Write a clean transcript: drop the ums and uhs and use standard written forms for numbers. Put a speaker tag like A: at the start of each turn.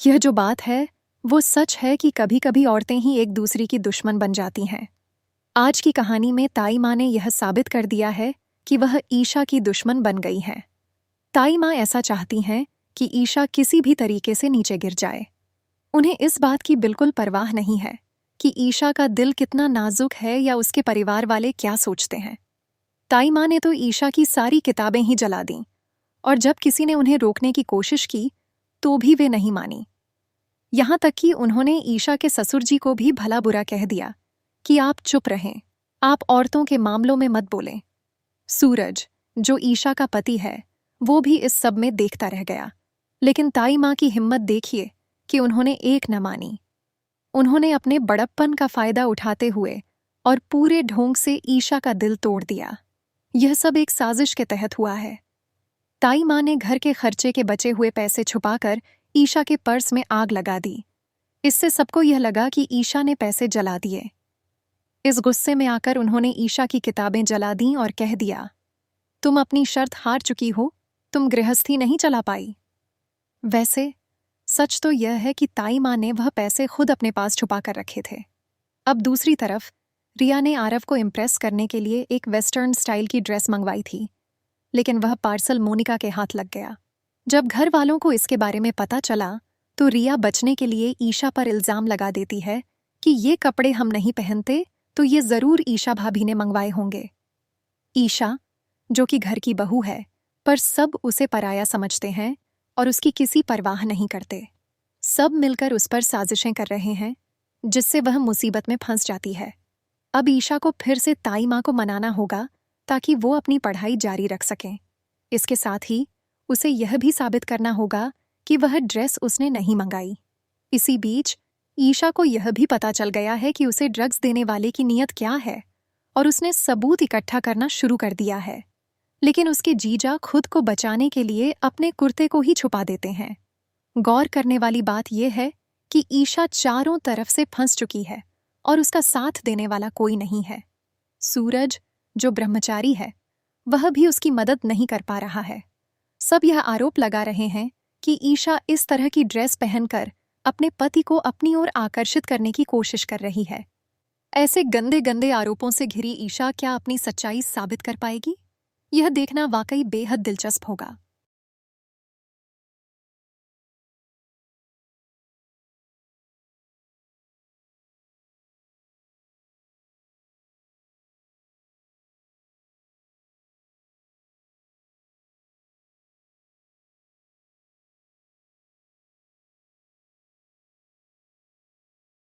A: यह जो बात है वो सच है कि कभी कभी औरतें ही एक दूसरी की दुश्मन बन जाती हैं। आज की कहानी में ताई माँ ने यह साबित कर दिया है कि वह ईशा की दुश्मन बन गई हैं। ताई माँ ऐसा चाहती हैं कि ईशा किसी भी तरीके से नीचे गिर जाए। उन्हें इस बात की बिल्कुल परवाह नहीं है कि ईशा का दिल कितना नाजुक है या उसके परिवार वाले क्या सोचते हैं। ताई माँ ने तो ईशा की सारी किताबें ही जला दीं, और जब किसी ने उन्हें रोकने की कोशिश की तो भी वे नहीं मानी। यहाँ तक कि उन्होंने ईशा के ससुर जी को भी भला बुरा कह दिया कि आप चुप रहें, आप औरतों के मामलों में मत बोलें। सूरज, जो ईशा का पति है, वो भी इस सब में देखता रह गया। लेकिन ताई माँ की हिम्मत देखिए कि उन्होंने एक न मानी। उन्होंने अपने बड़प्पन का फायदा उठाते हुए और पूरे ढोंग से ईशा का दिल तोड़ दिया। यह सब एक साजिश के तहत हुआ है। ताई माँ ने घर के खर्चे के बचे हुए पैसे छुपाकर ईशा के पर्स में आग लगा दी। इससे सबको यह लगा कि ईशा ने पैसे जला दिए। इस गुस्से में आकर उन्होंने ईशा की किताबें जला दीं और कह दिया, तुम अपनी शर्त हार चुकी हो, तुम गृहस्थी नहीं चला पाई। वैसे सच तो यह है कि ताई माँ ने वह पैसे खुद अपने पास छुपा कर रखे थे। अब दूसरी तरफ रिया ने आरव को इम्प्रेस करने के लिए एक वेस्टर्न स्टाइल की ड्रेस मंगवाई थी, लेकिन वह पार्सल मोनिका के हाथ लग गया। जब घर वालों को इसके बारे में पता चला तो रिया बचने के लिए ईशा पर इल्जाम लगा देती है कि ये कपड़े हम नहीं पहनते तो ये जरूर ईशा भाभी ने मंगवाए होंगे। ईशा, जो कि घर की बहू है, पर सब उसे पराया समझते हैं और उसकी किसी परवाह नहीं करते। सब मिलकर उस पर साजिशें कर रहे हैं, जिससे वह मुसीबत में फंस जाती है। अब ईशा को फिर से ताई माँ को मनाना होगा ताकि वो अपनी पढ़ाई जारी रख सकें। इसके साथ ही उसे यह भी साबित करना होगा कि वह ड्रेस उसने नहीं मंगाई। इसी बीच ईशा को यह भी पता चल गया है कि उसे ड्रग्स देने वाले की नीयत क्या है, और उसने सबूत इकट्ठा करना शुरू कर दिया है। लेकिन उसके जीजा खुद को बचाने के लिए अपने कुर्ते को ही छुपा देते हैं। गौर करने वाली बात यह है कि ईशा चारों तरफ से फंस चुकी है और उसका साथ देने वाला कोई नहीं है। सूरज, जो ब्रह्मचारी है, वह भी उसकी मदद नहीं कर पा रहा है। सब यह आरोप लगा रहे हैं कि ईशा इस तरह की ड्रेस पहनकर अपने पति को अपनी ओर आकर्षित करने की कोशिश कर रही है। ऐसे गंदे गंदे आरोपों से घिरी ईशा क्या अपनी सच्चाई साबित कर पाएगी? यह देखना वाकई बेहद दिलचस्प होगा।